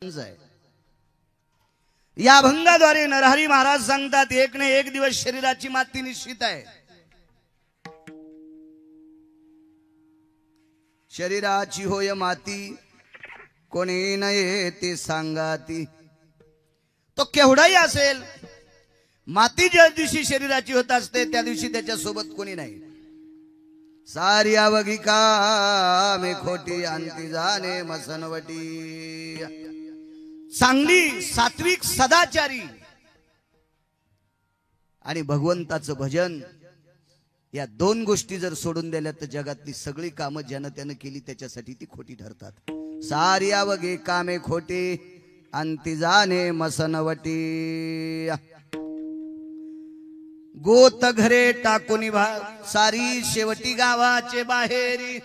आहे। या अभंगाद्वारे नरहरी महाराज सांगतात एक न एक दिवस शरीराची माती निश्चित आहे। शरीराची होय माती कोणी नये ते सांगाती। तो केवढाही असेल माती ज्या दिवशी शरीराची होत असते त्या दिवशी त्याच्या सोबत कोणी नाही। सारी अवघी कामे खोटी अंती जाणे मसनवटी। चांगली सात्विक सदाचारी आणि भगवंताचं भजन या दोन गोष्टी जर सोडून दिल्या तर जगातली सगळी कामं ज्यानं त्यानं केली त्याच्यासाठी ती खोटी ठरतात। सारी अवघी कामे खोटी अंती जाणे मसनवटी। गोत घरे टाकून सारी शेवटी गावाचे बाहेरी।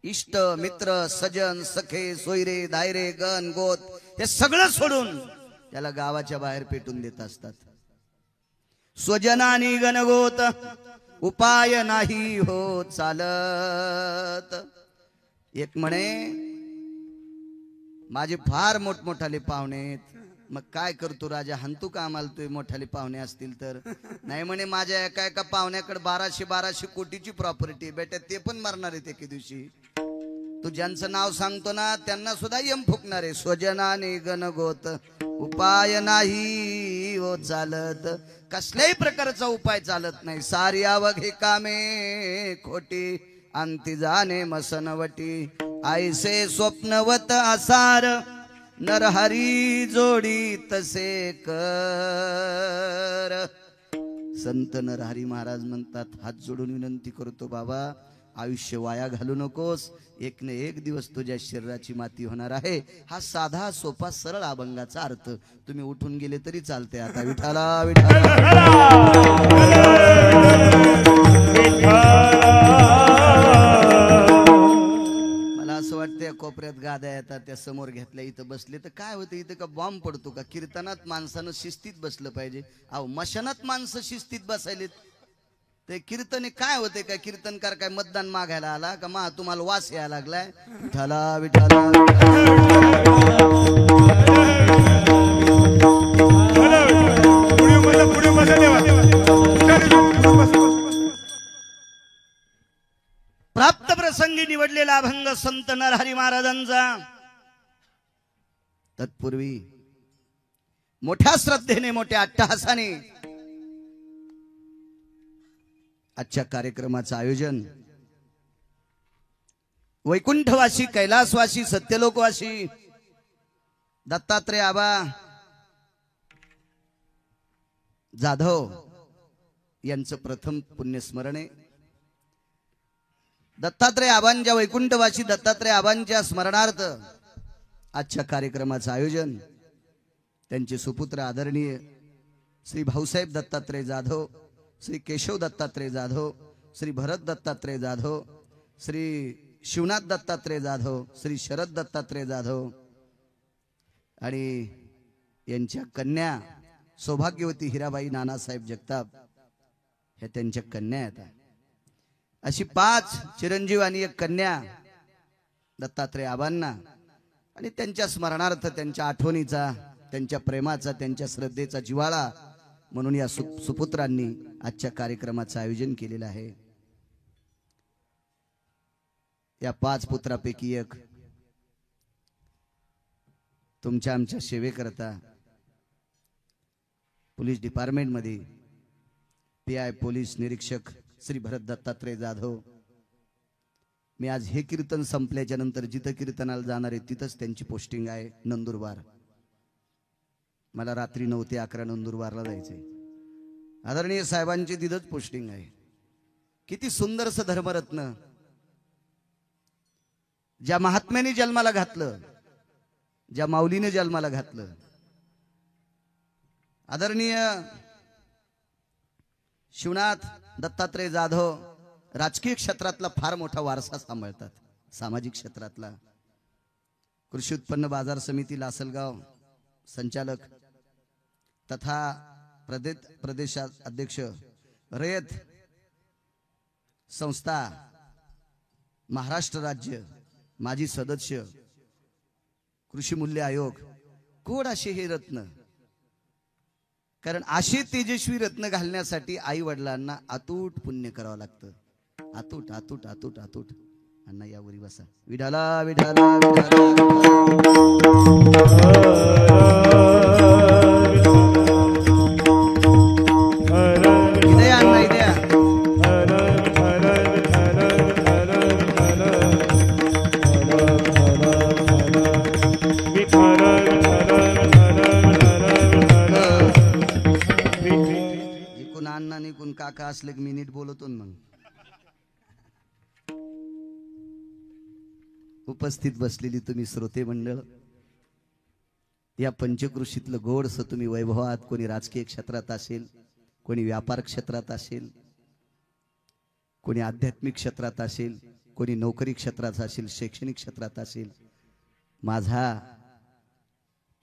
इष्ट मित्र सजन सखे सोयरे दायरे गण गोत हे सगळं सोडून त्याला गावाच्या बाहेर पेटून देत असतात। स्वजनानी गणगोत उपाय नाही हो चालत। एक म्हणे माझे फार मोठमोठाले पाहुणे मग काय करतो राजा हंतू का आम्हाला तुम्ही मोठाले पाहुणे असतील तर। नाही म्हणे माझ्या एका एका पाहुण्याकडे 1200 कोटीची प्रॉपर्टी बेटा ते पण मरणार आहे एके दिवशी। तू ज्यांचं नाव सांगतो ना त्यांना सुद्धा यम फुकणार आहे। स्वजनाने गणगोत उपाय नाही हो चालत। कसल्याही प्रकारचा उपाय चालत नाही। सारी अवघी कामे खोटी अंती जाणे मसनवटी। ऐसे स्वप्नवत असार नरहरी जोडी तसे कर। संत नरहरी महाराज म्हणतात हात जोडून विनंती करतो बाबा आयुष्य वाया घालू नकोस। एक न एक दिवस तुझ्या शरीराची माती होणार आहे। हा साधा सोपा सरळ अभंगाचा अर्थ तुम्ही उठून गेले तरी चालते। आता विठाला विठाला मला असं वाटतं कोपऱ्यात गाद्या येतात त्या समोर घेतल्या इथं बसले तर काय होतं इथं का बॉम्ब पडतो का। कीर्तनात माणसानं शिस्तीत बसलं पाहिजे। अहो मशानात माणसं शिस्तीत बसायलेत ते कीर्तने काय होते काय कीर्तनकार काय मतदान मागायला आला का मा तुम्हाला वास यायला लागलाय। विठाला विठाला प्राप्त प्रसंगी निवडलेला अभंग संत नरहरी महाराजांचा। तत्पूर्वी मोठ्या श्रद्धेने मोठ्या अट्टहासाने आजच्या कार्यक्रमाचं आयोजन वैकुंठवासी कैलासवासी सत्यलोकवासी दत्तात्रय आबा जाधव यांचं प्रथम पुण्यस्मरण आहे। दत्तात्रय आबांच्या वैकुंठवासी दत्तात्रय आबांच्या स्मरणार्थ आजच्या कार्यक्रमाचं आयोजन त्यांचे सुपुत्र आदरणीय श्री भाऊसाहेब दत्तात्रय जाधव श्री केशव दत्तात्रय जाधव श्री भरत दत्तात्रय जाधव श्री शिवनाथ दत्तात्रय जाधव श्री शरद दत्तात्रय जाधव आणि यांच्या कन्या सौभाग्यवती हिराबाई नानासाहेब जगताप हे त्यांच्या कन्या आहेत। अशी 5 चिरंजीव आणि एक कन्या दत्तात्रय आबांना आणि त्यांच्या स्मरणार्थ त्यांच्या आठवणीचा त्यांच्या प्रेमाचा त्यांच्या श्रद्धेचा जिव्हाळा म्हणून या सुपुत्रांनी आजच्या कार्यक्रमाचं आयोजन केलेलं आहे। या 5 पुत्रापैकी एक तुमच्या आमच्या सेवेकरता पोलीस डिपार्टमेंट मध्ये PI पोलीस निरीक्षक श्री भरत दत्तात्रय जाधव। मी आज हे कीर्तन संपल्याच्या नंतर जिथं कीर्तनाला जाणार आहे तिथंच त्यांची पोस्टिंग आहे नंदुरबार। मला रात्री 9 ते 11 नंदुरबारला जायचंय। आदरणीय साहेबांची तिथंच पोस्टिंग आहे। किती सुंदरसं धर्मरत्न ज्या महात्म्याने जन्माला घातलं ज्या माऊलीने जन्माला घातलं आदरणीय शिवनाथ दत्तात्रय जाधव राजकीय क्षेत्रातला फार मोठा वारसा सांभाळतात। सामाजिक क्षेत्रातला कृषी उत्पन्न बाजार समिती लासलगाव संचालक तथा प्रदेशाध्यक्ष रयत संस्था महाराष्ट्र राज्य माजी सदस्य कृषी मूल्य आयोग, कोड असे हे रत्न. कारण असे तेजस्वी रत्न घालण्यासाठी आई वडिलांना अतूट पुण्य करावं लागतं. अतूट अतूट अतूट अतूट. अण्णा यावरी बसा. विठाला विठाला विठाला अण्णा इद्या. इकून अण्णा निकून काका असले की मी नीट बोलतो ना. मग उपस्थित बसलेली तुम्ही श्रोते मंडळ, या पंचकृषीतलं गोडस तुम्ही वैभवात, कोणी राजकीय क्षेत्रात असेल, कोणी व्यापार क्षेत्रात असेल, कोणी आध्यात्मिक क्षेत्रात असेल, कोणी नोकरी क्षेत्रात असेल, शैक्षणिक क्षेत्रात असेल, माझा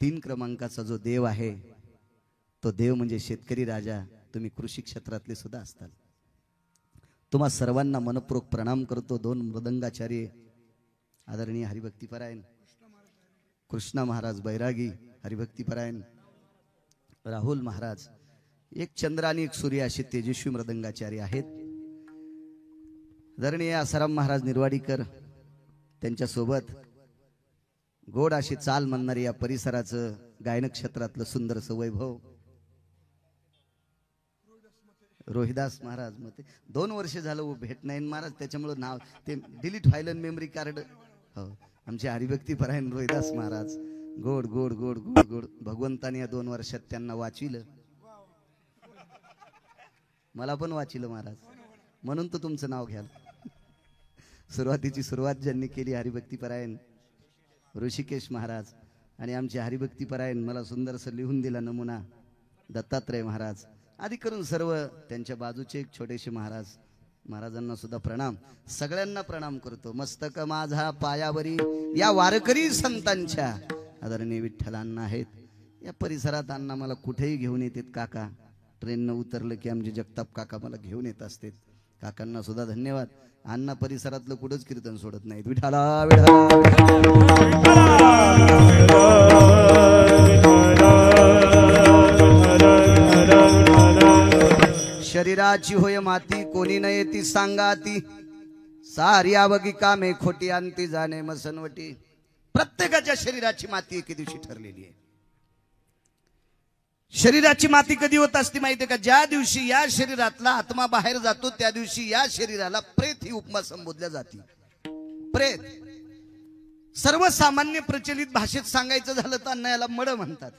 3 क्रमांकाचा जो देव आहे तो देव म्हणजे शेतकरी राजा. तुम्ही कृषी क्षेत्रातले सुद्धा असताल. तुम्हा सर्वांना मनपूर्वक प्रणाम करतो. 2 मृदंगाचार्य आदरणीय हरिभक्तीपरायण कृष्णा महाराज बैरागी, हरिभक्तीपरायण राहुल महाराज, एक चंद्र आणि एक सूर्य असे तेजस्वी मृदंगाचार्य आहेत. आदरणीय आसाराम महाराज निर्वाडीकर, त्यांच्यासोबत गोड अशी चाल म्हणणारी या परिसराचं गायन क्षेत्रातलं सुंदरसं वैभव रोहिदास महाराज. मग ते 2 वर्ष झालं भेट नाही महाराज, त्याच्यामुळे नाव ते डिलीट व्हायलं मेमरी कार्ड. हो, आमचे हरिभक्तीपरायण रोहिदास महाराज. गोड गोड गोड गोड गोड. भगवंताने या 2 वर्षात त्यांना वाचविलं, मला पण वाचविलं महाराज, म्हणून तर तुमचं नाव घ्याल. सुरुवातीची सुरुवात ज्यांनी केली हरिभक्तीपरायण ऋषिकेश महाराज, आणि आमचे हरिभक्तीपरायण मला सुंदरसं लिहून दिला नमुना दत्तात्रय महाराज, आदी करून सर्व त्यांच्या बाजूचे एक छोटेसे महाराज, महाराजांना सुद्धा प्रणाम. सगळ्यांना प्रणाम करतो. मस्तक माझा पायावरी या वारकरी संतांच्या आदरणीय विठ्ठलांना आहेत. या परिसरात अण्णा मला कुठेही घेऊन येतात. काका ट्रेननं उतरलं की आमचे जगताप काका मला घेऊन येत असतात. काकांना सुद्धा धन्यवाद. अण्णा परिसरातलं कुठंच कीर्तन सोडत नाहीत. विठाला शरीराची होय माती, कोणी न येती सांगाती, सारी आवगी कामे खोटी आणती जाणे मसनवटी. प्रत्येकाच्या शरीराची माती एके दिवशी ठरलेली आहे. शरीराची माती कधी होत असते माहितीये का? ज्या दिवशी या शरीरातला आत्मा बाहेर जातो त्या दिवशी या शरीराला प्रेत ही उपमा संबोधल्या जाते. प्रेत सर्वसामान्य प्रचलित भाषेत सांगायचं झालं तर अण्णा याला मड म्हणतात.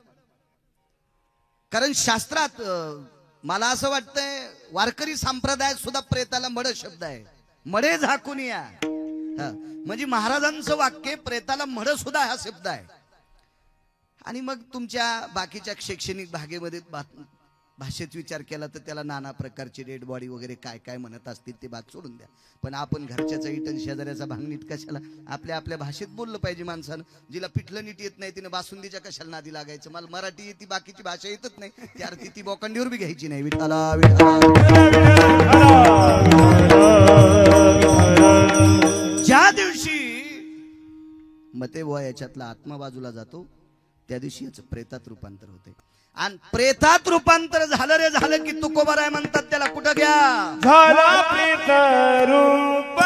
कारण शास्त्रात मला असं वाटतंय वारकरी संप्रदायात सुद्धा प्रेताला मड शब्द आहे. मडे झाकून या, म्हणजे महाराजांचं वाक्य प्रेताला मड सुद्धा हा शब्द आहे. आणि मग तुमच्या बाकीच्या शैक्षणिक भागेमध्ये भाषेत विचार केला तर त्याला नाना प्रकारची डेड बॉडी वगैरे काय काय म्हणत असतील ते बात सोडून द्या. पण आपण घरच्याचा इटन शेजाऱ्याचा भांग नीट कशाला, आपल्या आपल्या भाषेत बोललं पाहिजे माणसानं. जिला पिठलं नीट येत नाही तिने बासुंदीच्या कशाला नादी लागायचं. मला मराठी येते, बाकीची भाषा येतच नाही, ती अर्थी ती बोकांडीवर बी घ्यायची नाही. विठाला ज्या दिवशी मते बुवा याच्यातला आत्मा बाजूला जातो त्या दिवशी याचं प्रेतात रूपांतर होते. आणि प्रेतात रूपांतर झालं रे झालं की तुकोबाराय म्हणतात त्याला. कुठं घ्या झाला प्रेत रूप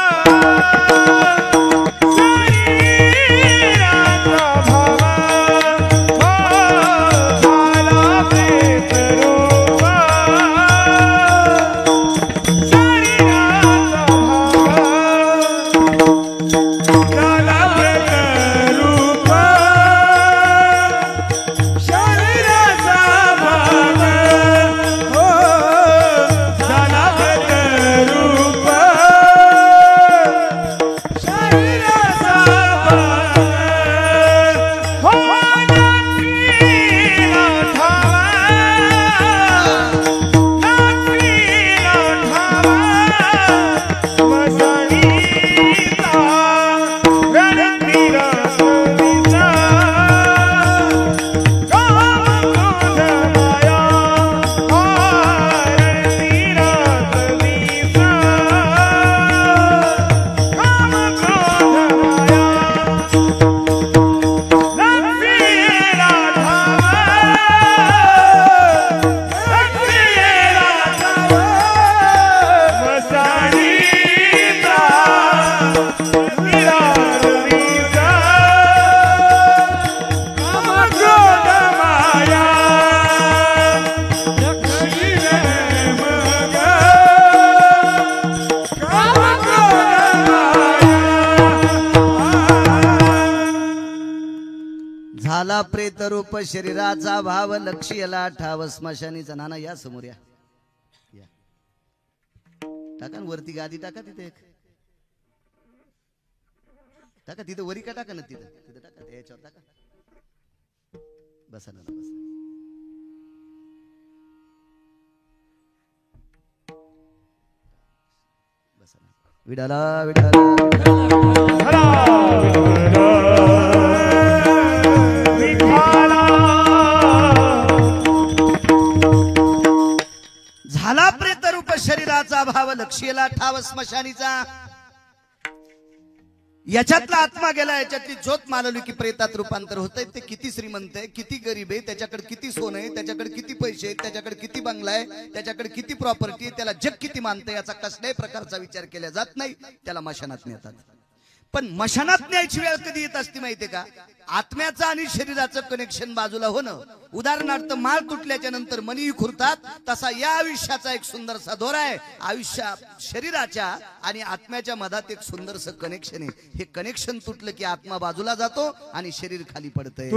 झाला प्रेत रूप शरीराचा भाव लक्ष्यला ठाव स्मशानीचा. नाना या समोर या. टाका वरती गादी टाका तिथे एक टाका तिथे वरी का टाका ना तिथे तिथे टाका याच्यावर टाका. बसा ना बसा. बसा ना. विडाला झाला प्रेतरूप शरीराचा भाव लक्ष्यला ठाव स्मशानीचा. याच्यातला आत्मा गेला, याच्यातली ज्योत मानवली की प्रेतात रूपांतर होतंय. ते किती श्रीमंत आहे, किती गरीब आहे, त्याच्याकडे किती सोनं आहे, त्याच्याकडे किती पैसे आहेत, त्याच्याकडे किती बंगला आहे, त्याच्याकडे किती प्रॉपर्टी आहे, त्याला जग किती मानतंय याचा कसल्याही प्रकारचा विचार केला जात नाही. त्याला मशानात नेतात. पण मशानात न्यायची वेळ कधी येत असते माहितीये का? आत्म्याचं आणि शरीराचं कनेक्शन बाजूला होणं. उदाहरणार्थ माळ तुटल्याच्या नंतर मनी खुरतात, तसा या आयुष्याचा एक सुंदरसा दोरा आहे. आयुष्या शरीराच्या आणि आत्म्याच्या मधात एक सुंदरसं कनेक्शन आहे. हे कनेक्शन तुटलं की आत्मा बाजूला जातो आणि शरीर खाली पडतंय.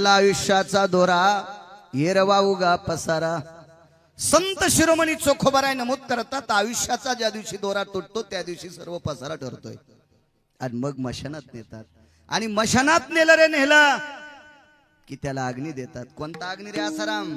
आयुष्याचा दोरा येरवा उगा पसारा. संत शिरोमणी चोखोबाराय नमूद करतात, आयुष्याचा ज्या दिवशी दोरा तुटतो त्या दिवशी सर्व पसारा ठरतोय. आणि मग मशानात नेतात. आणि मशानात नेलं रे नेलं की त्याला अग्नी देतात. कोणता अग्नी रे आसाराम?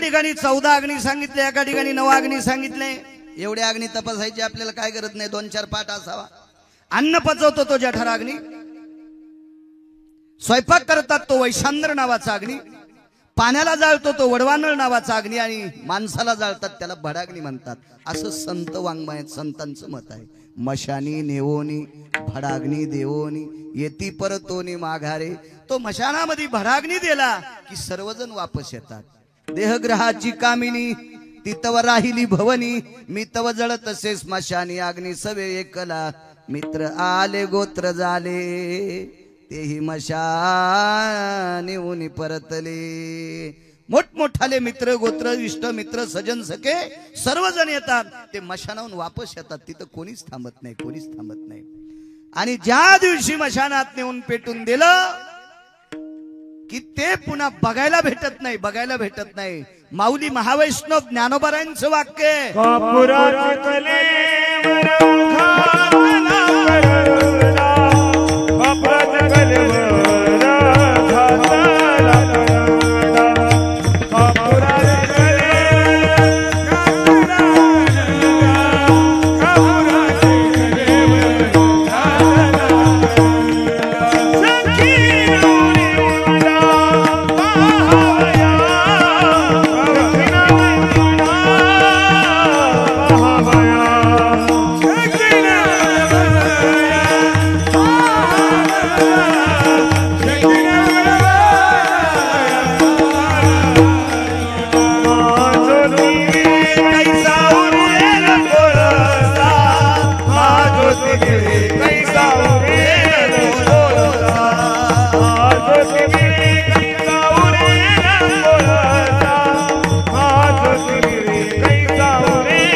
ठिकाणी 14 अग्नी सांगितले, एका ठिकाणी 9 अग्नी सांगितले. एवढे अग्नी तपासायची आपल्याला काय गरज नाही, 2-4 पाठ असावा. अन्न पचवतो तो जठरा अग्नी, स्वयंपाक करतात तो वैशांद्र नावाचा अग्नी, पाण्याला जाळतो तो वडवानळ नावाचा अग्नी, आणि माणसाला जाळतात त्याला भडाग्नी म्हणतात. असं संत वाङ्मयात संतांचं मत आहे. मशानी नेवोनी भडाग्नी देवोनी येती परतोनी माघारे. तो मशानामध्ये भडाग्नी दिला की सर्वजण वापस येतात. देहग्रहाची कामिनी ती तव राहिली भवनी, मी तव जळ तसे स्मशानी अग्नी सवे एकला. मित्र आले गोत्र झाले तेही मशानी उनी परतले. मोठमोठाले मित्र गोत्र इष्ट मित्र सजन सखे सर्वजण येतात. ते मशानाहून वापस येतात. तिथं कोणीच थांबत नाही, कोणीच थांबत नाही. आणि ज्या दिवशी मशानात नेऊन पेटून दिलं की ते पुन्हा बघायला भेटत नाही, बघायला भेटत नाही. माऊली महावैष्णव ज्ञानोबारायांचं वाक्य कैसा उरेल बोलता हाथ फिरे कैसा उरेल बोलता हाथ फिरे कैसा उरेल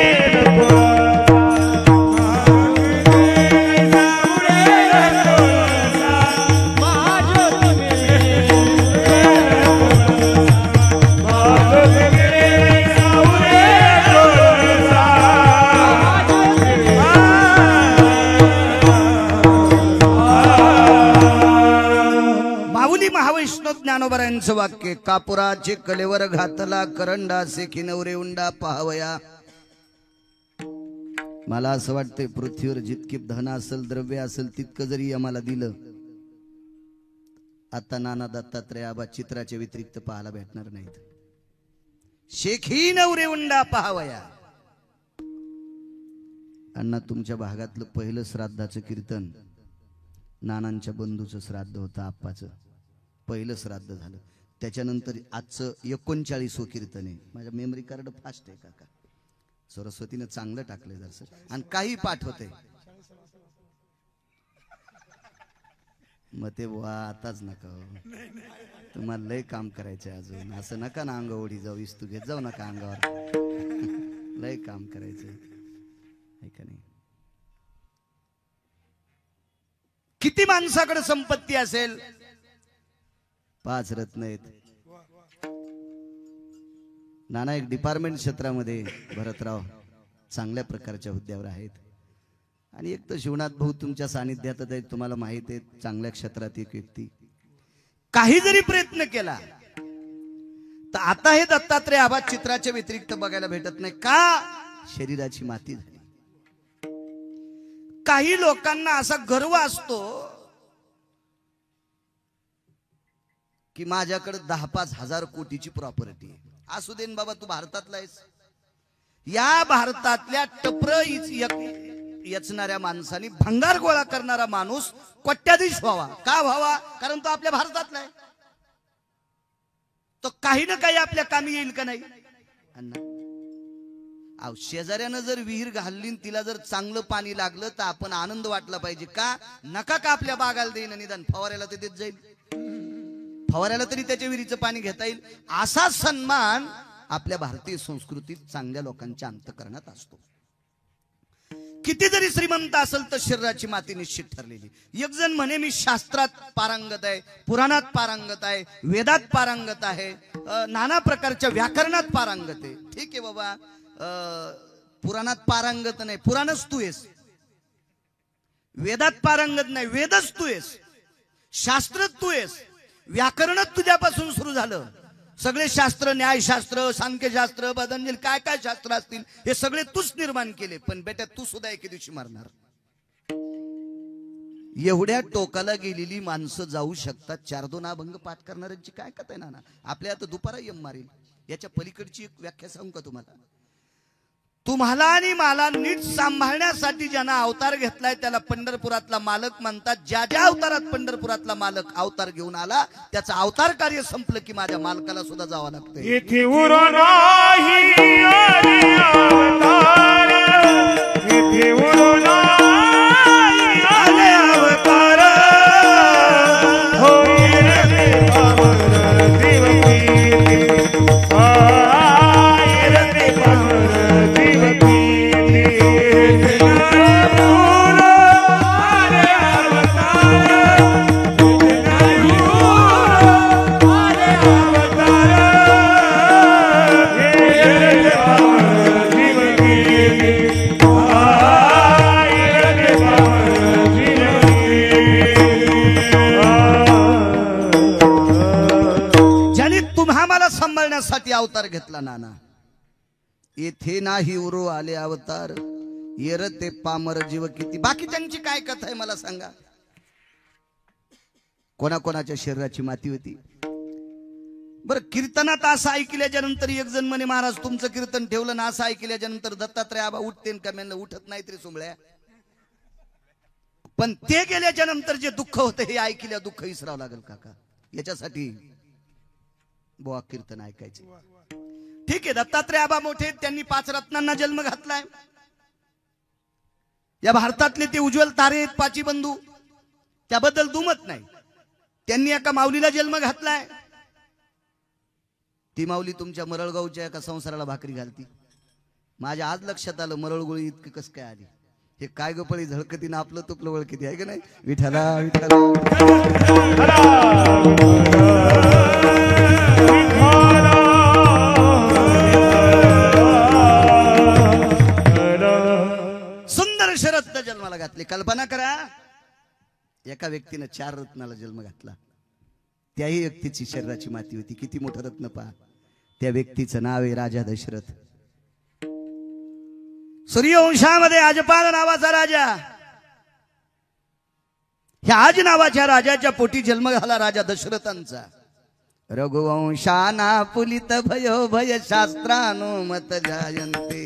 ज्ञानोबरायांचं वाक्य कापुराचे कलेवर घातला करंडा सेखी नवरे उंडा पाहावया. मला असं वाटतंय पृथ्वीवर जितके धन असेल द्रव्य असेल तितकं जरी आम्हाला दिलं आता नाना दत्तात्रय आबा चित्राच्या व्यतिरिक्त पाहायला भेटणार नाहीत. शेखी नवरे उंडा पाहावया. अण्णा तुमच्या भागातलं पहिलं श्राद्धाचं कीर्तन नानांच्या बंधूचं श्राद्ध होतं. आप्पाचं पहिलं श्राद्ध झालं. त्याच्यानंतर आजचं 39वं कीर्तन आहे. माझ्या मेमरी कार्ड फास्ट आहे काका. सरस्वतीनं चांगलं टाकलंय जर आणि काही पाठ होते मग ते वा आताच नका तुम्हाला लय काम करायचंय अजून. असं नका ना अंगवडी जाऊ इस्तू घेत जाऊ नका अंगावर. लय काम करायचंय आहे का नाही. किती माणसाकडे संपत्ती असेल 5 रत्न आहेत. नाना एक डिपार्टमेंट क्षेत्रामध्ये भरतराव चांगल्या प्रकारच्या हुद्द्यावर आहेत आणि एक तर शिवनाथ भाऊ तुमच्या सानिध्यात आहेत. तुम्हाला माहित आहे चांगल्या क्षेत्रात एक व्यक्ती काही जरी प्रयत्न केला तर आता हे दत्तात्रय आबा चित्राच्या व्यतिरिक्त बघायला भेटत नाही. का शरीराची माती झाली. काही लोकांना असा गर्व असतो की माझ्याकडे 10-5 हजार कोटीची प्रॉपर्टी आहे. असू देन बाबा तू भारतातला आहेस. या भारतातल्या टपर यचणाऱ्या माणसाने भंगार गोळा करणारा माणूस कोट्याधीश व्हावा. का व्हावा? कारण तो आपल्या भारतातला आहे. तो काही ना काही आपल्या कामी येईल का नाही. शेजाऱ्यानं जर विहीर घालली तिला जर चांगलं पाणी लागलं तर आपण आनंद वाटला पाहिजे. का नका का आपल्या बागाला देईन निदान फवाऱ्याला ते देत जाईल. फवाऱ्याला तरी त्याच्या विहिरीचं पाणी घेता येईल. असा सन्मान आपल्या भारतीय संस्कृतीत चांगल्या लोकांच्या अंतःकरणात असतो. किती जरी श्रीमंत असेल तर शरीराची माती निश्चित ठरलेली. एक जण म्हणे मी शास्त्रात पारंगत आहे, पुराणात पारंगत आहे, वेदात पारंगत आहे, नाना प्रकारच्या व्याकरणात पारंगत आहे. ठीक आहे बाबा, पुराणात पारंगत नाही, पुराणच तू आहेस. वेदात पारंगत नाही, वेदच तू आहेस. शास्त्र तू आहेस. व्याकरणच तुझ्यापासून सुरू झालं. सगळे शास्त्र, न्यायशास्त्र, सांख्यशास्त्र, पतंजली काय काय शास्त्र असतील हे सगळे तूच निर्माण केले. पण बेटा तू सुद्धा एके दिवशी मरणार. एवढ्या टोकाला गेलेली माणसं जाऊ शकतात. 4-2 अभंग पाठ करणाऱ्यांची काय कथा आहे नाना. आपल्या आता दुपारा यम मारेल. याच्या पलीकडची एक व्याख्या सांगू का तुम्हाला. तुम्हाला आणि मला नीट सांभाळण्यासाठी ज्यानं अवतार घेतलाय त्याला पंढरपुरातला मालक म्हणतात. ज्या ज्या अवतारात पंढरपुरातला मालक अवतार घेऊन आला त्याचं अवतार कार्य संपलं की माझ्या मालकाला सुद्धा जावं लागतं. इथे उरो नाही अवतार, इथे उरो नाही आले अवतार. होईल रे पावन देवकी आयर रे पावन देवकी. सांभाळण्यासाठी अवतार घेतला नाना. येथे नाही उरो आले अवतार, येर ते पामर जीव किती. बाकीच्यांची काय कथा आहे मला सांगा. कोणाकोणाच्या शरीराची माती होती. बरं कीर्तनात असं ऐकल्याच्या नंतर एक जण म्हणे महाराज तुमचं कीर्तन ठेवलं ना. असं ऐकल्याच्या नंतर दत्तात्रय आबा उठतेन का. म्हणलं उठत नाही तरी सुमळ्या. पण ते गेल्याच्या नंतर जे दुःख होतं हे ऐकल्या दुःख विसरावं लागेल काका. याच्यासाठी बुवा कीर्तन ऐकायचे. ठीक आहे दत्तात्रय आबा मोठे, त्यांनी 5 रत्नांना जन्म घातलाय. या भारतातले ते उज्ज्वल तारे आहेत पाची बंधू, त्याबद्दल दुमत नाही. त्यांनी एका माऊलीला जन्म घातलाय. ती माऊली तुमच्या मरळगावच्या एका संसाराला भाकरी घालती. माझ्या आज लक्षात आलं मरळगोळी इतकी कस काय आली. हे काय गपळी झळकतीनं आपलं तुपलं वळकती आहे का नाही. विठ्ठला विठ्ठला सुंदर शरद जन्माला घातली. कल्पना करा, एका व्यक्तीनं 4 रत्नाला जन्म घातला. त्याही व्यक्तीची शरीराची माती होती. किती मोठं रत्न पहा. त्या व्यक्तीचं नाव आहे राजा दशरथ. सूर्यवंशामध्ये अजपाल नावाचा राजा, ह्या आज नावाच्या राजाच्या पोटी जन्म झाला राजा दशरथांचा. रघुवंशाना पुलित भयो भय शास्त्रानुमत जायन्ते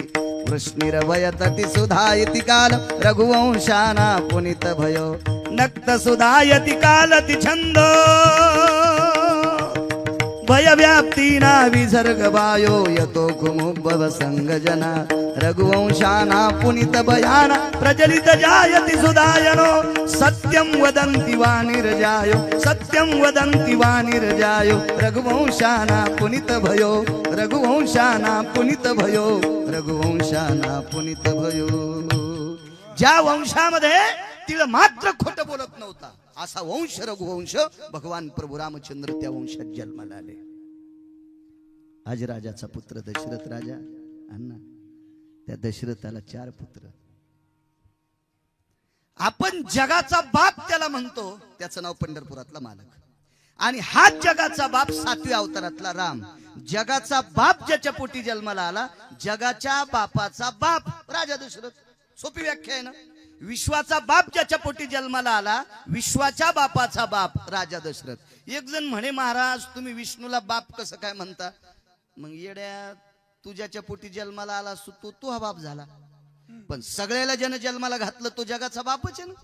वृष्णिरभयतति सुधायति काल रघुवंशाना पुनित भयो नक्त सुधायति कालति छंदो भय व्याप्तीना विसर्ग वायो यतो कुमुद्भव संग जना रघुवंशाना पुनित भयाना प्रचलित जायति सुधायनो सत्यं वदन्ति वानिर्जायो सत्यं वदन्ति वानिर्जायो रघुवंशाना पुनित भयो रघुवंशाना पुनित भयो रघुवंशाना पुनित भयो. ज्या वंशामध्ये तिला मात्र खोटं बोलत नव्हता असा वंश रघुवंश भगवान प्रभू रामचंद्र त्या वंशात जन्माला आले. आज राजाचा पुत्र दशरथ राजा. अण्णा, त्या दशरथाला 4 पुत्र. आपण जगाचा बाप त्याला म्हणतो, त्याचं नाव पंढरपुरातला मालक. आणि हाच जगाचा बाप 7व्या अवतारातला राम. जगाचा बाप ज्याच्या पोटी जन्माला आला, जगाच्या बापाचा बाप राजा दशरथ. सोपी व्याख्या आहे ना. विश्वाचा बाप ज्याच्या पोटी जन्माला आला, विश्वाच्या बापाचा बाप राजा दशरथ. एक जण म्हणे, महाराज तुम्ही विष्णूला बाप कसं काय म्हणता. मग येड्या, तू ज्याच्या पोटी जन्माला आला तो हा बाप झाला. पण सगळ्याला ज्यानं जन्माला घातलं तो जगाचा बापच आहे ना.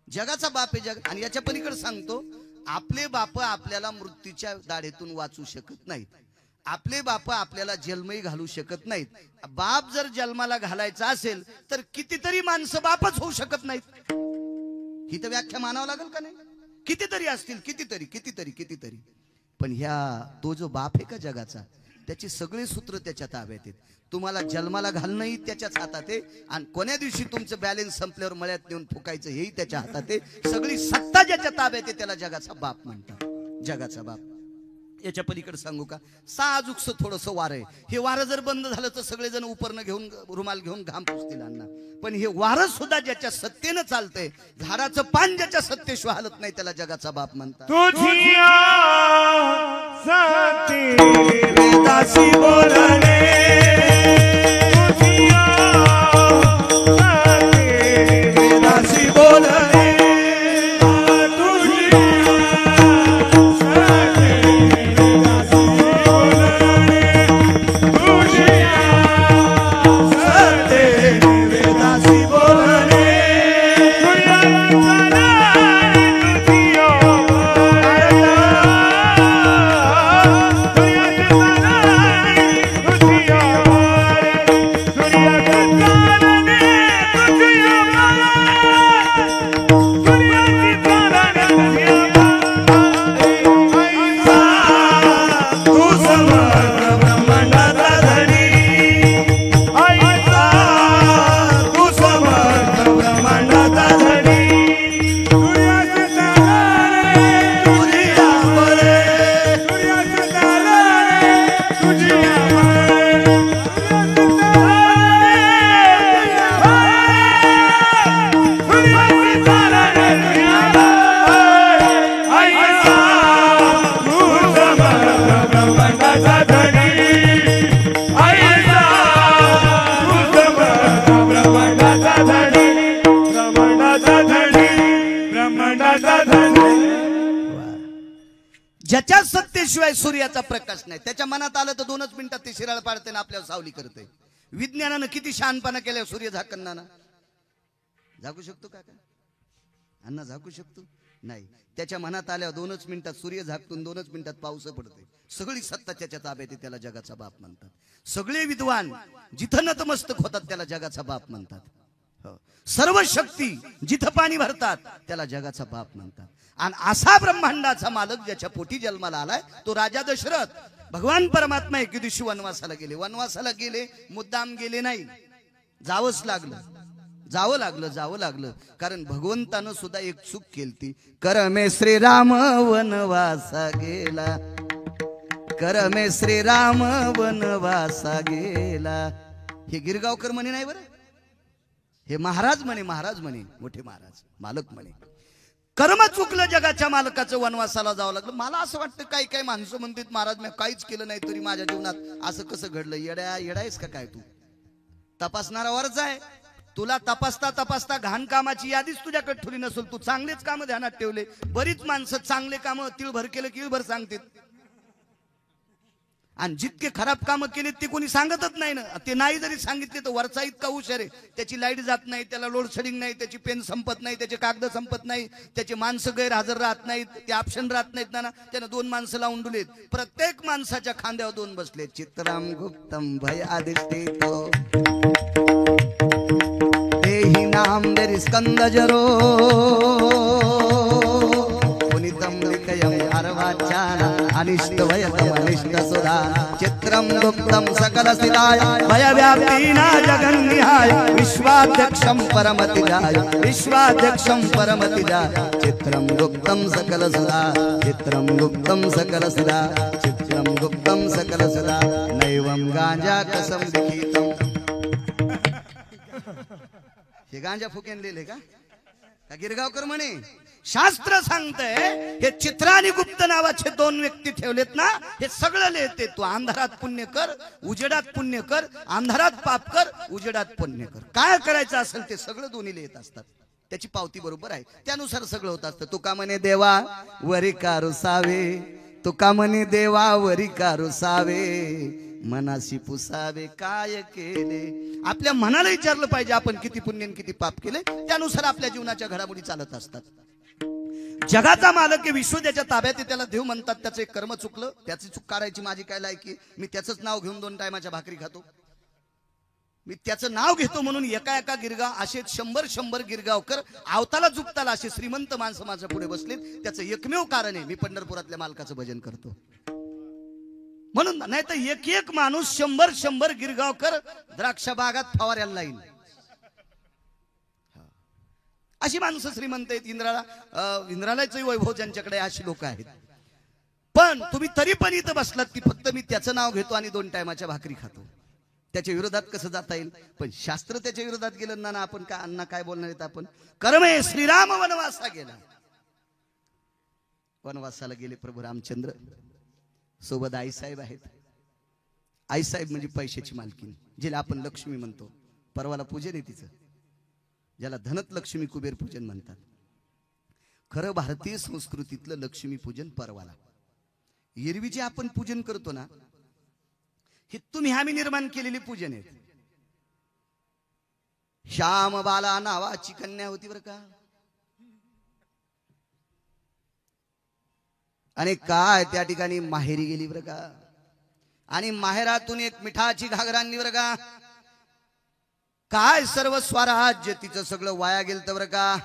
जगाचा बाप आहे जग. आणि याच्या पलीकडे सांगतो, आपले बाप आपल्याला मृत्यूच्या दाढेतून वाचू शकत नाहीत. आपले बाप आपल्याला जन्मही घालू शकत नाहीत. बाप जर जन्माला घालायचा असेल तर कितीतरी माणसं बापच होऊ शकत नाहीत. ही तर व्याख्या मानावं लागेल का नाही. कितीतरी असतील, कितीतरी कितीतरी कितीतरी. पण ह्या तो जो बाप आहे का जगाचा, त्याचे सगळे सूत्र त्याच्या ताब्यात आहेत. तुम्हाला जन्माला घालणंही त्याच्याच हातात आहे. आणि कोण्या दिवशी तुमचं बॅलन्स संपल्यावर मळ्यात नेऊन फुकायचं हेही त्याच्या हातात आहे. सगळी सत्ता ज्याच्या ताब्यात आहे त्याला जगाचा बाप म्हणतात. जगाचा बाप. याच्या पलीकडे सांगू का, साजूकस थोडस वार आहे. हे वारं जर बंद झालं तर सगळेजण उपरनं घेऊन रुमाल घेऊन घाम पुसतील अण्णा. पण हे वारं सुद्धा ज्याच्या सत्तेनं चालतंय, झाडाचं पान ज्याच्या सत्तेशिवाय हालत नाही, त्याला जगाचा बाप म्हणतात. तुझिया सती वेदासी बोलणे तुझिया सती वेदासी बोलणे ज्याच्या सत्तेशिवाय सूर्याचा प्रकाश नाही, त्याच्या मनात आलं तर 2च मिनिटात ते शिराळ पाडते ना आपल्याला सावली करते. विज्ञानानं किती शहाणपणा केला सूर्य झाकणं. झाकू शकतो का अण्णा, झाकू शकतो नाही. त्याच्या मनात आल्यावर 2च मिनिटात सूर्य झाकतून 2च मिनिटात पाऊस पडते. सगळी सत्ता त्याच्या ताब्यात आहे, त्याला जगाचा बाप म्हणतात. सगळे विद्वान जिथं नतमस्तक होतात त्याला जगाचा बाप म्हणतात. सर्व शक्ती जिथं पाणी भरतात त्याला जगाचा बाप म्हणतात. आणि असा ब्रह्मांडाचा मालक ज्याच्या पोटी जन्माला आलाय तो राजा दशरथ. भगवान परमात्मा एके दिवशी वनवासाला गेले. वनवासाला गेले मुद्दाम गेले नाही, जावंच लागलं, जावं लागलं. कारण भगवंतानं सुद्धा एक चूक केलती. करमे श्रीराम वनवासा गेला, करमे श्रीराम वनवासा गेला. हे गिरगावकर म्हणे नाही बरं, हे महाराज म्हणे, महाराज म्हणे, मोठे महाराज, मालक म्हणे. कर्म चुकलं जगाच्या मालकाचं, वनवासाला जावं लागलं. मला असं वाटतं काही काही माणसं म्हणतात महाराज मी काहीच केलं नाही तरी माझ्या जीवनात असं कसं घडलं. येडायस का काय तू? तपासणारा वरच आहे. तुला तपासता तपासता घाण कामाची यादीच तुझ्याकडे ठेवली नसेल. तू चांगलेच काम ध्यानात ठेवले. बरीच माणसं चांगले काम तिळभर केलं किळभर सांगतात, आणि जितके खराब कामं केले ते कोणी सांगतच नाही ना. ते नाही जरी सांगितले तर वरचा इतका हुशार आहे, त्याची लाईट जात नाही, त्याला लोड शेडिंग नाही, त्याची पेन संपत नाही, त्याचे कागद संपत नाही, त्याचे माणसं गैरहजर राहत नाहीत, ते ऑप्शन राहत नाहीत ना. त्यानं 2 माणसं लावून दिलेत. प्रत्येक माणसाच्या खांद्यावर 2 बसले. चित्राम गुप्तम भय आदिष्टितो तेहि नाम देरी स्कंद जरो पुनितम लिखयम अर्वाचाना अनिष्ट भयतम अनिष्ट सुधा चित्रम गुप्तम सकल स्थिताय भय व्याप्तीना जगन्निहाय विश्वाध्यक्षम परमतिजाय विश्वाध्यक्षम परमतिजाय चित्रम गुप्तम सकल सुधा चित्रम गुप्तम सकल सुधा चित्रम गुप्तम सकल सुधा नैवम गांजा कसम लिखितम. हे गांजा फुकेन लिहिले का गिरगावकर म्हणे? शास्त्र सांगतंय हे चित्र आणि गुप्त नावाचे 2 व्यक्ती ठेवलेत ना, हे सगळं लिहिते. तू अंधारात पुण्य कर, उजेडात पुण्य कर, अंधारात पाप कर, उजेडात पुण्य कर. काय करायचं असेल ते सगळं दोन्ही लिहित असतात. त्याची पावती बरोबर आहे, त्यानुसार सगळं होत असतं. तुका म्हणे देवा वरी का रुसावे, तुका म्हणे देवा वरी का रुसावे, मनाशी पुसावे काय केले. आपल्या मनाला विचारलं पाहिजे आपण किती पुण्य किती पाप केले, त्यानुसार आपल्या जीवनाच्या घडामोडी चालत असतात. जगाचा मालक हे विश्व त्याच्या ताब्यात आहे, त्याला देव म्हणतात. त्याचं एक कर्म चुकलं, त्याची चूक करायची माझी काय लायकी? मी त्याचंच नाव घेऊन 2 टायमाच्या भाकरी खातो. मी त्याचं नाव घेतो म्हणून एका एका गिरगाव असे 100 गिरगावकर आवताला झुकताला असे श्रीमंत माणसं माझ्या पुढे बसलेत. त्याचं एकमेव कारण आहे मी पंढरपुरातल्या मालकाचं भजन करतो म्हणून. नाही तर एक माणूस 100 गिरगावकर द्राक्ष बागात फवाऱ्याला लाईन. अशी माणसं श्रीमंत आहेत. इंद्रालयाचं वैभव ज्यांच्याकडे अशी लोक आहेत. पण तुम्ही तरी पण इथं बसलात की फक्त मी त्याचं नाव घेतो आणि 2 टायमाच्या भाकरी खातो. त्याच्या विरोधात कसं जाता येईल? पण शास्त्र त्याच्या विरोधात गेलं ना. आपण काय अण्णा काय बोलणार आहेत? आपण कर्मे श्रीराम वनवासा गेला. वनवासाला गेले प्रभू रामचंद्र. सोबत आईसाहेब आहेत. आईसाहेब म्हणजे पैशाची मालकीन, जिला आपण लक्ष्मी म्हणतो. परवाला पूजन आहे तिचं, ज्याला धनत लक्ष्मी कुबेर पूजन म्हणतात. खरं भारतीय संस्कृतीतलं लक्ष्मी पूजन परवाला. एरवी जे आपण पूजन करतो ना, हे तुम्ही आम्ही निर्माण केलेली पूजन आहेत. श्याम बाला नावाची कन्या होती बरं का, आणि काय त्या ठिकाणी माहेरी गेली बरं का, आणि माहेरातून एक मिठाची घागर आणली बरं का. काय सर्व स्वराज्य तिचं सगळं वाया गेलं तर बरं का.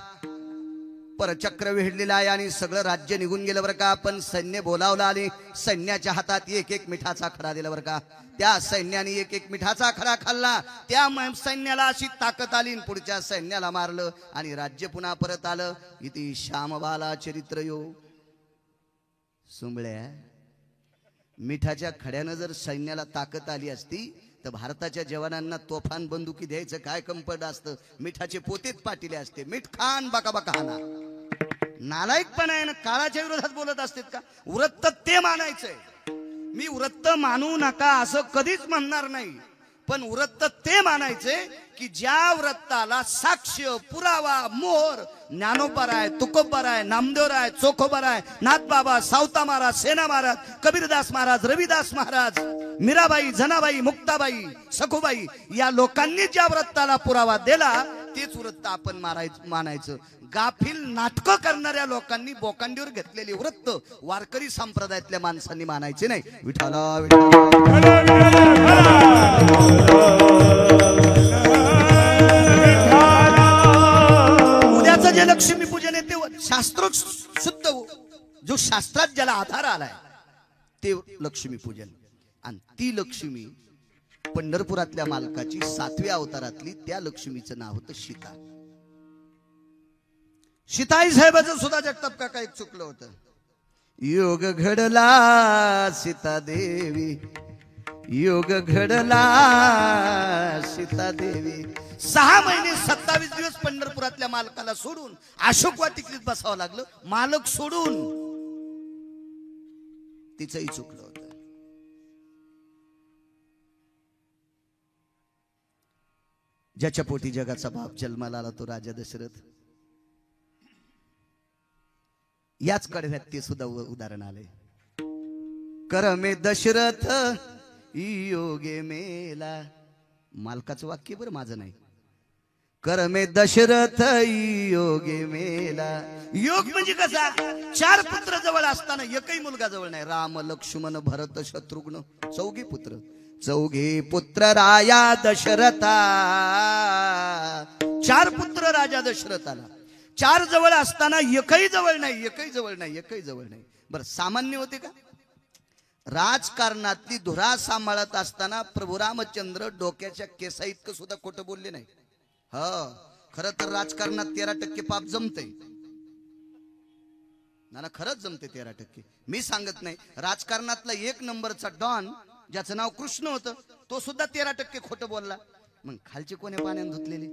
परचक्र विहडलेलं आहे आणि सगळं राज्य निघून गेलं बरं का. पण सैन्य बोलावलं आणि सैन्याच्या हातात एक मिठाचा खडा दिला बरं का. त्या सैन्याने एक मिठाचा खडा खाल्ला. त्या सैन्याला अशी ताकद आली, पुढच्या सैन्याला मारलं आणि राज्य पुन्हा परत आलं. इथे श्यामबाला चरित्र यो. सुंबळ्या, मिठाच्या खड्यानं जर सैन्याला ताकद आली असती तर भारताच्या जवानांना तोफान बंदुकी द्यायचं काय कंपड असतं. मिठाचे पोतेच पाटिले असते. मीठ खान बाका बाका हाना. नालायकपणा आहे ना. काळाच्या विरोधात बोलत असतात का? वृत्त ते मानायचंय. मी वृत्त मानू नका असं कधीच म्हणणार नाही, पण वृत्त ते मानायचे की ज्या वृत्ताला साक्ष पुरावा मोहर ज्ञानोबा आहे, तुकोबा आहे, नामदेव आहे, चोखोबा आहे, नाथबाबा, सावता महाराज, सेना महाराज, कबीरदास महाराज, रविदास महाराज, मीराबाई, जनाबाई, मुक्ताबाई, सखुबाई या लोकांनी ज्या वृत्ताला पुरावा दिला तेच वृत्त आपण मानायचं. गाफील नाटक करणाऱ्या लोकांनी बोकांडीवर घेतलेली वृत्त वारकरी संप्रदायातल्या माणसांनी मानायचे नाही. विठाला विठाला लक्ष्मीपूजन आहे ते शास्त्रोक्त शुद्ध जो शास्त्रात ज्याला आधार आलाय ते लक्ष्मीपूजन. आणि ती लक्ष्मी पंढरपुरातल्या मालकाची 7व्या अवतारातली त्या लक्ष्मीचं नाव होतं सीता. सीताई साहेबाचं सुद्धा जगताप काका एक चुकलं होतं. योग घडला सीता देवी, योग घडला सीता देवी. 6 महिने 27 दिवस पंढरपुरातल्या मालकाला सोडून अशोक वाटिकेत बसावं लागलं. मालक सोडून. तिचंही चुकलं होतं. ज्याच्या पोटी जगाचा बाप जन्माला आला तो राजा दशरथ. याच कडव्यात ते सुद्धा उदाहरण आले. करमे दशरथ योगे मेला. मालकाचं वाक्य बरं, माझं नाही. करमे दशरथ योगे मेला. योग म्हणजे कसा? 4 पुत्र जवळ असताना एकही मुलगा जवळ नाही. राम लक्ष्मण भरत शत्रुघ्न 4 पुत्र. 4 पुत्र राया दशरथा. 4 पुत्र राजा दशरथाला. 4 जवळ असताना एकही जवळ नाही, एकही जवळ नाही, एकही जवळ नाही. बरं, सामान्य होते का? राजकारणातली धुरा सांभाळत असताना प्रभू रामचंद्र डोक्याच्या केसा इतकं सुद्धा खोटं बोलले नाही. खरं तर राजकारणात 13% पाप जमतंय ना, खरंच जमते 13%. मी सांगत नाही. राजकारणातला 1 नंबरचा डॉन ज्याचं नाव कृष्ण होतं तो सुद्धा 13% खोटं बोलला. मग खालचे कोणी पाण्यात धुतलेले?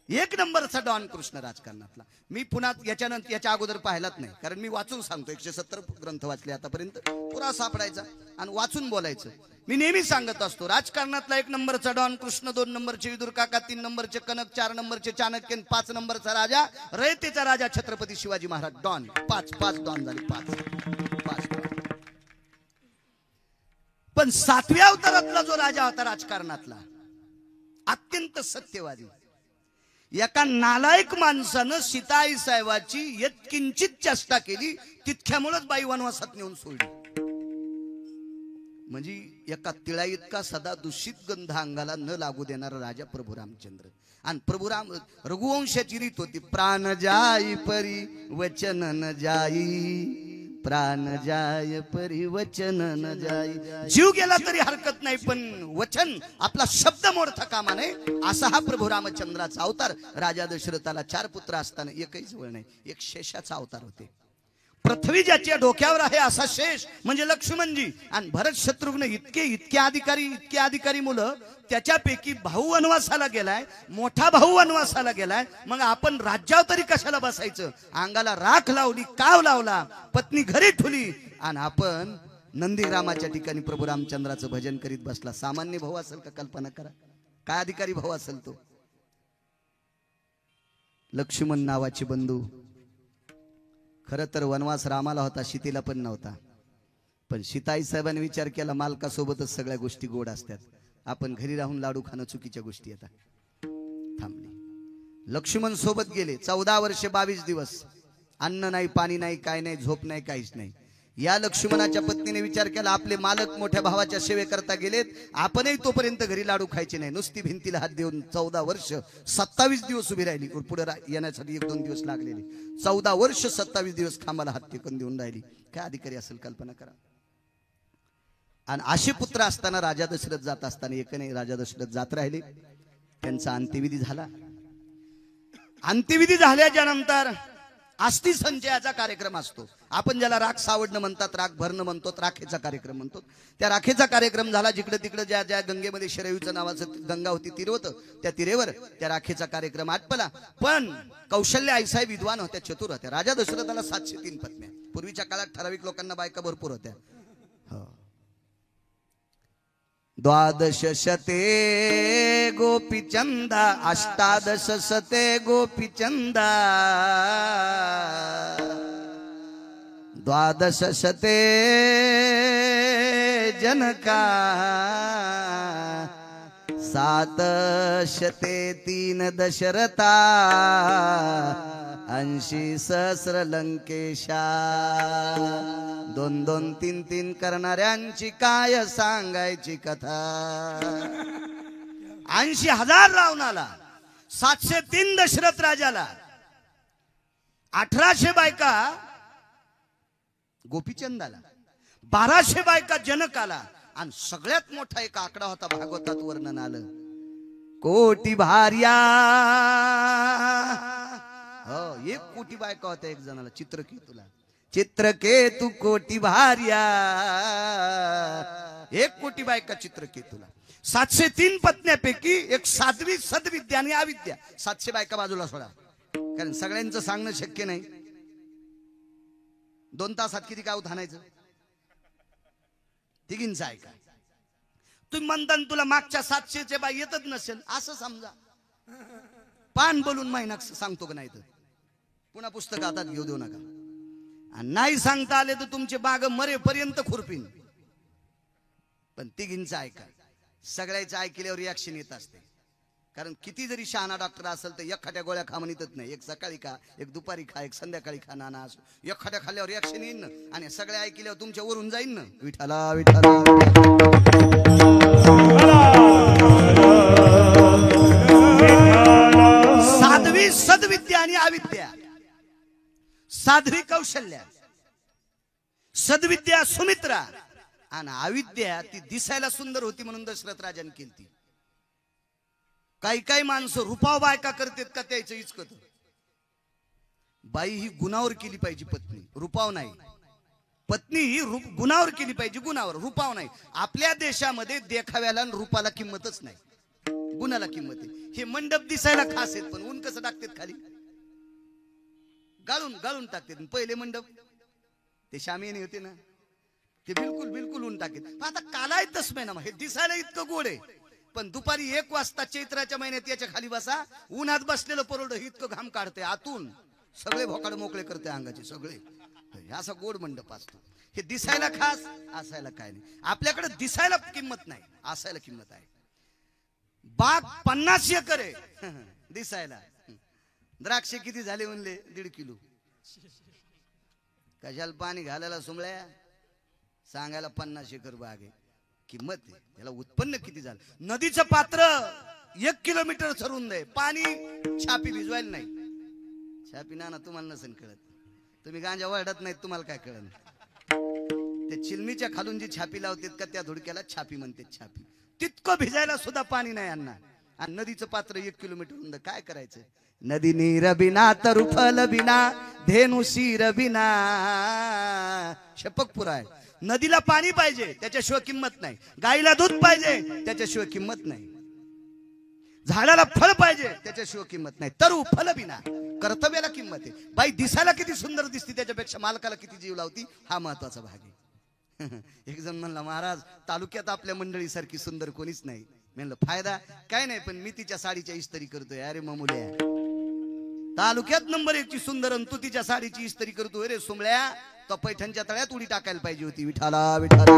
1 नंबरचा डॉन कृष्ण राजकारणातला. मी पुन्हा याच्या अगोदर पाहिलाच नाही, कारण मी वाचून सांगतो. 170 ग्रंथ वाचले आतापर्यंत. पुरा सापडायचा आणि वाचून बोलायचं. मी नेहमी सांगत असतो राजकारणातला 1 नंबरचा डॉन कृष्ण, 2 नंबरचे विदुर काका, 3 नंबरचे कनक, 4 नंबरचे चाणक्य, 5 नंबरचा राजा रयतेचा राजा छत्रपती शिवाजी महाराज. डॉन 5 डॉन झाले. 5 पण 7व्या अवतारातला जो राजा होता राजकारणातला, अत्यंत सत्यवादी, एका नालायक माणसानं सीताई साहेबाची यत्किंचित चेष्टा केली, तितक्यामुळेच बाई वनवासात नेऊन सोडली. म्हणजे एका तिळा इतका सदा दूषित गंध अंगाला न लागू देणारा राजा प्रभू रामचंद्र. आणि प्रभू राम रघुवंशाची रीत होती, प्राण जाई परी वचन न जाई. प्राण जाय परी वचन न जाई. जीव गेला तरी हरकत नाही, पण वचन आपला शब्द मोडता कामा नये. असा हा प्रभू रामचंद्राचा अवतार. राजा दशरथाला 4 पुत्र असताना एकही जवळ नाही. एक शेषाचा अवतार होते. पृथ्वी ज्याच्या डोक्यावर आहे असा शेष म्हणजे लक्ष्मणजी. आणि भरत शत्रुघ्न इतके अधिकारी मुलं. त्याच्यापैकी भाऊ वनवासाला गेलाय, मोठा भाऊ वनवासाला गेलाय. मग आपण राज्यावर तरी कशाला बसायचं? अंगाला राख लावली, काव लावला, पत्नी घरी ठुली, आणि आपण नंदीग्रामाच्या ठिकाणी प्रभू रामचंद्राचं भजन करीत बसला. सामान्य भाऊ असेल का? कल्पना करा. काय अधिकारी भाऊ असेल तो. लक्ष्मण नावाचे बंधू. खरं तर वनवास रामाला होता, सीतेला पण नव्हता. पण सीताई साहेबांनी विचार केला, मालकासोबतच सगळ्या गोष्टी गोड असतात. आपण घरी राहून लाडू खाणं चुकीच्या गोष्टी येतात. थांबली. लक्ष्मण सोबत गेले. 14 वर्ष 22 दिवस. अन्न नाही, पाणी नाही, काय नाही, झोप नाही, काहीच नाही. या लक्ष्मणाच्या पत्नीने विचार केला, आपले मालक मोठ्या भावाच्या सेवेकरता गेलेत, आपणही तोपर्यंत घरी लाडू खायचे नाही. नुसती भिंतीला हात देऊन 14 वर्ष 27 दिवस उभी राहिली. पुढे येण्यासाठी 1-2 दिवस लागलेले. 14 वर्ष 27 दिवस खांबाला हात टेकून देऊन राहिली. काय अधिकारी असेल कल्पना करा. आणि असे पुत्र असताना राजा दशरथ जात असताना एक नाही, राजा दशरथ जात राहिले. त्यांचा अंत्यविधी झाला. अंत्यविधी झाल्याच्या नंतर अस्थि संचयाचा कार्यक्रम असतो. आपण ज्याला राख सावडणं म्हणतात, राख भरणं म्हणतो, राखेचा कार्यक्रम म्हणतो. त्या राखेचा कार्यक्रम झाला. जिकडे तिकडे ज्या गंगेमध्ये शरयूचं नावाचं गंगा होती, तीर होतं, त्या तिरेवर त्या राखेचा कार्यक्रम आटपला. पण कौशल्य आईसाई विद्वान होत्या, चतुर होत्या. राजा दशरथाला 703 पत्न्या. पूर्वीच्या काळात ठराविक लोकांना बायका भरपूर होत्या. 12 शते गोपीचंदा, 18 शते गोपीचंदा, 12 शते जनका, 7 शते 3 दशरथा, 80 सहस्र लंकेशा. 2-2, 3-3 करणाऱ्यांची काय सांगायची कथा. 80,000 रावणाला 703 दशरथ राजाला, 1800 बायका गोपीचंदाला, 1200 बायका जनकाला, आणि सगळ्यात मोठा एक आकडा होता भागवतात वर्णन आलं, कोटी भार्या. हो 1 कोटी बायका होत्या एक जणाला, चित्रकेतूला. चित्रकेतू कोटी भार्या, 1 कोटी बायका चित्रकेतूला. 703 पत्न्यापैकी एक साध्वी सद्विद्या आणि अविद्या. 700 बायका बाजूला सोडा, कारण सगळ्यांचं सांगणं शक्य नाही. 2 तासात किती गाव थानायचं? तिघींचं ऐका. तुम्ही म्हणता तुला मागच्या 700चे बाई येतच नसेल असं समजा, पान बोलून महिना सांगतो का नाही तर पुन्हा पुस्तक हातात घेऊ देऊ नका. आणि नाही सांगता आले तर तुमचे बाग मरेपर्यंत खुरपीन. पण तिघींचं ऐका. सगळ्याचं ऐकल्यावर रिॲक्शन येत असते, कारण किती जरी शहाणा डॉक्टर असेल तर एखाद्या गोळ्या खा म्हणतच नाही. एक सकाळी खा, एक दुपारी खा, एक संध्याकाळी खा, नाना असो. एखाद्या खाल्ल्यावर रिॲक्शन येईन ना, आणि सगळ्या ऐकल्यावर तुमच्या वरून जाईन ना. विठाला विठाला. साध्वी सद्विद्या आणि अविद्या. साध्वी कौशल्या, सद्विद्या सुमित्रा, आणि अविद्या ती दिसायला सुंदर होती म्हणून दशरथ राजाने केली. काही काही माणसं रुपाव बायका करतात का त्याचं इचकत. बाई ही गुणावर केली पाहिजे पत्नी, रुपाव नाही. पत्नी ही गुणावर केली पाहिजे, गुणावर, रुपाव नाही. आपल्या देशामध्ये देखाव्याला रूपाला किंमतच नाही, गुणाला किंमत आहे. हे मंडप दिसायला खास आहेत, पण ऊन कसं टाकतात खाली, गाळून गाळून टाकतात. पहिले मंडप ते शामियानी होते ना, ते बिलकुल बिलकुल ऊन टाकतात. आता कालाय तसमे ना, हे दिसायला इतकं गोड आहे, पण दुपारी 1 वाजता चैत्राच्या महिन्यात याच्या खाली बसा, उन्हात बसलेलं परवड इतकं घाम काढते आतून, सगळे भोकाड मोकळे करते अंगाचे सगळे. असा गोड मंडप असतो. हे दिसायला खास, असायला काय नाही. आपल्याकडे दिसायला किंमत नाही, असायला किंमत आहे. बाग 50 एकर आहे दिसायला. द्राक्ष किती झाले म्हणले? 1.5 किलो. कशाला पाणी घालायला सुमळ्या, सांगायला 50 एकर बाग आहे. किंमत आहे त्याला. उत्पन्न किती झालं? नदीचं पात्र 1 किलोमीटर सरून दे, पाणी छापी भिजवायला नाही. छापी ना तुम्हाला नसेल कळत, तुम्ही गांजा वाढत नाहीत, तुम्हाला काय कळत. ते चिलमीच्या खालून जी छापी लावतात का त्या धुडक्याला छापी म्हणते. छापी तितकं भिजायला सुद्धा पाणी नाही यांना, आणि नदीचं पात्र 1 किलोमीटर. काय करायचं? नदी नीर बिना तरु फल बिना धेनु शीर बिना. शपक पुरा आहे. नदीला पाणी पाहिजे, त्याच्याशिवाय किंमत नाही. गाईला दूध पाहिजे, त्याच्याशिवाय किंमत नाही. झाडाला फळ पाहिजे, त्याच्याशिवाय किंमत नाही. तरु फल बिना, कर्तव्याला किंमत आहे. बाई दिसायला किती सुंदर दिसती, त्याच्यापेक्षा मालकाला किती जीव लावती, हा महत्वाचा भाग आहे. एक जण म्हणला, महाराज तालुक्यात आपल्या मंडळी सारखी सुंदर कोणीच नाही. म्हणलं फायदा काय नाही, पण मी तिच्या साडीच्या इस्त्री करतोय. अरे ममुल्या, तालुक्यात नंबर 1 ची सुंदर, तू तिच्या साडीची इस्त्री करतोय. रे सुमळ्या, तो पैठणच्या तळ्यात उडी टाकायला पाहिजे होती. विठाला विठाला.